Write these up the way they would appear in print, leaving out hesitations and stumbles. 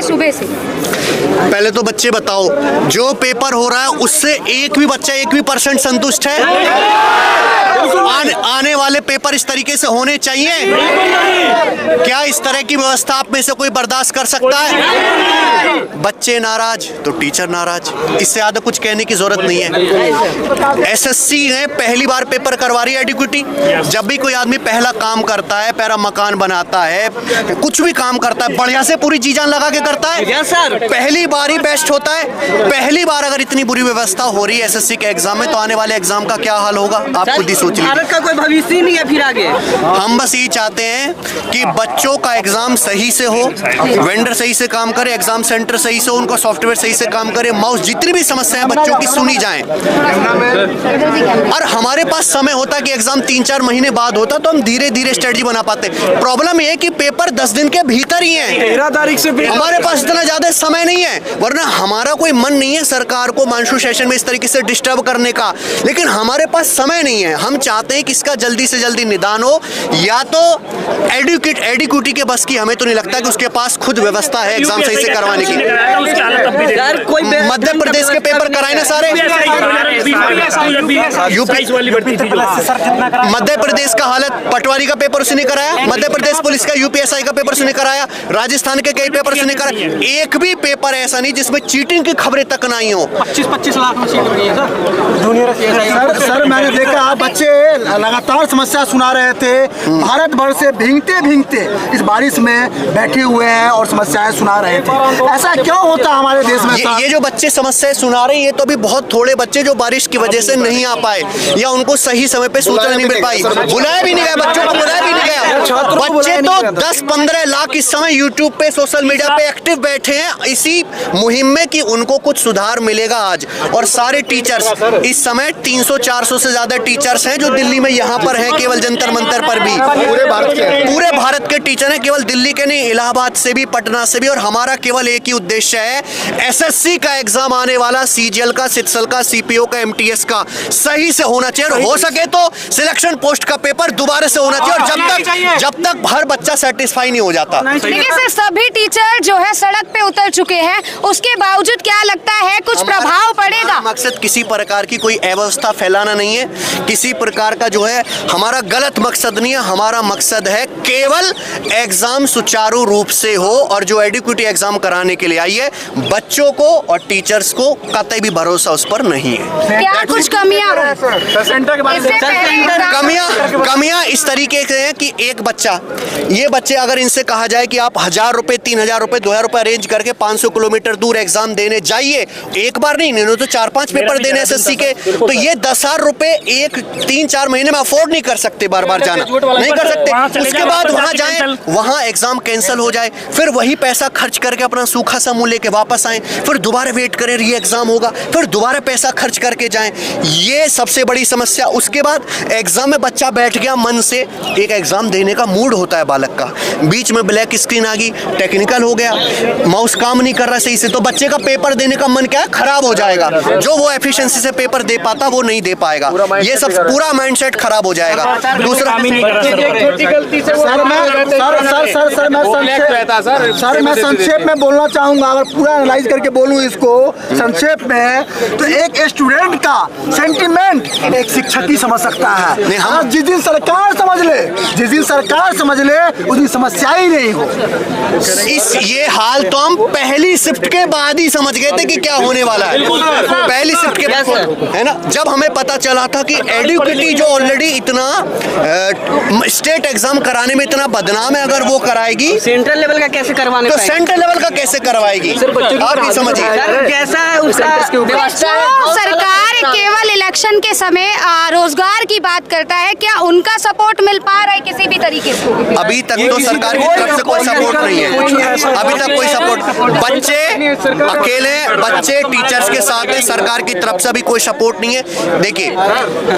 सुबह से। पहले तो बच्चे बताओ, जो पेपर हो रहा है उससे एक भी बच्चा 1% संतुष्ट है? आने वाले पेपर इस तरीके से होने चाहिए? क्या इस तरह की व्यवस्था आप में से कोई बर्दाश्त कर सकता है? बच्चे नाराज तो टीचर नाराज, इससे ज्यादा कुछ कहने की जरूरत नहीं है। एसएससी ने पहली बार पेपर करवा रही है एडिक्विटी। जब भी कोई आदमी पहला काम करता है, पहला मकान बनाता है, कुछ भी काम करता है, बढ़िया से पूरी जी जान लगा के करता है। पहली बार ही बेस्ट होता है। पहली बार अगर इतनी बुरी व्यवस्था हो रही है एसएससी के एग्जाम में, तो आने वाले एग्जाम का क्या हाल होगा आप खुद ही सोचिए। भारत का कोई भविष्य ही नहीं है फिर आगे। हम बस ये चाहते हैं कि बच्चों का एग्जाम सही से हो, वेंडर सही से काम करे, एग्जाम सेंटर सही से हो, उनका सॉफ्टवेयर सही से काम करे, माउस, जितनी भी समस्याएं बच्चों की सुनी जाएं। और हमारे पास समय होता कि एग्जाम 3-4 महीने बाद होता तो हम धीरे धीरे स्ट्रेटजी बना पाते। प्रॉब्लम ये है कि पेपर 10 दिन के भीतर ही है, 13 तारीख से हमारे पास इतना ज्यादा समय नहीं है। वरना हमारा कोई मन नहीं है सरकार को मानसून सेशन में इस तरीके से डिस्टर्ब करने का, लेकिन हमारे पास समय नहीं है। हम चाहते हैं कि इसका जल्दी से जल्दी निदान हो। या तो एडिक्विटी के बस की हमें तो नहीं लगता कि उसके पास खुद व्यवस्था है एग्जाम सही से करवाने की। मध्य प्रदेश के पेपर कराए ना सारे, मध्य प्रदेश का हालत, पटवारी का पेपर उसने कराया, मध्य प्रदेश पुलिस का यूपीएसआई का पेपर उसने कराया, राजस्थान के कई पेपर उसने कराया। एक भी पेपर ऐसा नहीं जिसमें चीटिंग की खबरें तक ना आई हो। 25-25 लाख में सीट बनी है सर। मैंने देखा बच्चे लगातार समस्या सुना रहे थे। भारत भर से भीगते भीगते इस बारिश में बैठे हुए हैं और समस्याएं सुना रहे थे। ऐसा क्यों होता हमारे देश में? ये जो बच्चे समस्याएं सुना रहे हैं, ये तो अभी बहुत थोड़े बच्चे जो बारिश की वजह से नहीं आ पाए या उनको सही समय पे सूचना नहीं मिल पाई, बुलाया भी नहीं गया, बच्चों को बुलाया भी नहीं गया। बच्चे तो 10-15 लाख इस समय यूट्यूब पे, सोशल मीडिया पे एक्टिव बैठे हैं इसी मुहिम में कि उनको कुछ सुधार मिलेगा आज। और सारे टीचर्स इस समय 300-400 से ज्यादा टीचर्स हैं जो दिल्ली में यहाँ पर हैं, केवल जंतर मंतर पर भी। पूरे भारत के टीचर हैं, केवल दिल्ली के नहीं, इलाहाबाद से भी, पटना से भी। और हमारा केवल एक ही उद्देश्य है, एसएससी का एग्जाम आने वाला, सीजीएल का, सिटसल का, सीपीओ का, एमटीएस का सही से होना चाहिए। और हो सके तो सिलेक्शन पोस्ट का पेपर दोबारा से होना चाहिए। और जब तक हर बच्चा सेटिस्फाई नहीं हो जाता। लेकिन सर सभी टीचर जो है सड़क पे उतर चुके हैं, उसके बावजूद क्या लगता है कुछ प्रभाव पड़ेगा? मकसद किसी प्रकार की कोई अव्यवस्था फैलाना नहीं है, किसी प्रकार का जो है हमारा गलत मकसद नहीं है। हमारा मकसद है केवल एग्जाम सुचारू रूप से हो। और जो एडिक्विटी एग्जाम कराने के लिए आई है, बच्चों को और टीचर्स को कतई भी भरोसा उस पर नहीं है। क्या कुछ कमियां इस तरीके से हैं कि एक बच्चा, ये बच्चे अगर इनसे कहा जाए कि आप 1000 रुपए, 3000 रुपए, 2000 रुपए अरेंज करके 500 किलोमीटर दूर एग्जाम देने जाइए, एक बार नहीं, इन्होंने तो 4-5 पेपर देने एसएससी के, तो ये 10,000 रुपए 3-4 महीने में अफोर्ड नहीं कर सकते, बार बार जाना नहीं कर सकते। उसके बाद वहां जाए, वहां एग्जाम कैंसिल हो जाए, फिर वही पैसा खर्च करके अपना सूखा सा मुंह लेके वापस आए, फिर दोबारा वेट करें, री एग्जाम होगा, फिर दोबारा पैसा खर्च करके जाएं। ये सबसे बड़ी समस्या। उसके बाद एग्जाम में बच्चा बैठ गया मन से, एक एग्जाम देने का मूड होता है बालक का, बीच में ब्लैक स्क्रीन आ गई, टेक्निकल हो गया, माउस काम नहीं कर रहा सही से, तो बच्चे का पेपर देने का मन क्या है, खराब हो जाएगा। जो वो एफिशिएंसी से पेपर दे पाता वो नहीं दे पाएगा। ये सब पूरा माइंडसेट खराब हो जाएगा। दूसरा सर मैं संक्षेप में बोलना चाहूंगा, अगर पूरा एनालाइज करके बोलूं इसको संक्षेप में, तो एक स्टूडेंट का सेंटिमेंट एक शिक्षक ही समझ सकता है। हाँ, जिस दिन सरकार समझ ले, उस दिन समस्या ही नहीं हो। ये हाल तो हम पहली शिफ्ट के बाद ही समझ गए थे कि क्या होने वाला है। पहली शिफ्ट के बाद, है ना, जब हमें पता चला था कि एडिक्विटी जो ऑलरेडी इतना स्टेट एग्जाम कराने में इतना बदनाम है, अगर वो कराएगी सेंट्रल लेवल का कैसे करवाने, तो सेंट्रल लेवल का कैसे करवाएगी? आप भी समझिए कैसा है उसका व्यवस्था। सरकार केवल इलेक्शन के समय रोजगार की बात करता है, क्या उनका सपोर्ट मिल पा रहा है किसी भी तरीके से? अभी तक तो सरकार की तरफ से कोई सपोर्ट नहीं है, अभी तक कोई सपोर्ट। बच्चे अकेले, बच्चे टीचर्स के साथ है, सरकार की तरफ से अभी कोई सपोर्ट नहीं है। देखिए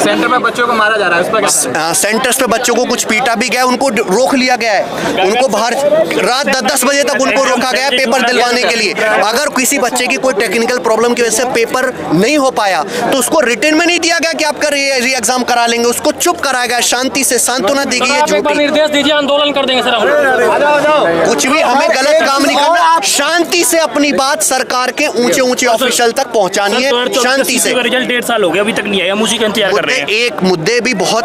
सेंटर में बच्चों को मारा जा रहा है, सेंटर्स पे बच्चों को कुछ पीटा भी गया, उनको रोक लिया गया है, उनको बाहर रात 10 बजे तक उनको रोका गया पेपर दिलवाने के लिए। अगर किसी बच्चे की कोई टेक्निकल प्रॉब्लम की वजह से पेपर नहीं हो पाया तो उसको रिटर्न में नहीं दिया गया कि आपका री एग्जाम करा लेंगे, उसको चुप कराया गया, शांति से सांत्वना दी गई। निर्देश दीजिए, आंदोलन कर देंगे सर। कुछ भी, हमें गलत काम नहीं करना, आप शांति से अपनी बात सरकार के ऊंचे ऊंचे ऑफिशियल तक पहुंचानी है, शांति से। रिजल्ट 1.5 साल हो गया, अभी तक नहीं आया, हम उसी का इंतजार कर रहे हैं। एक मुद्दे भी बहुत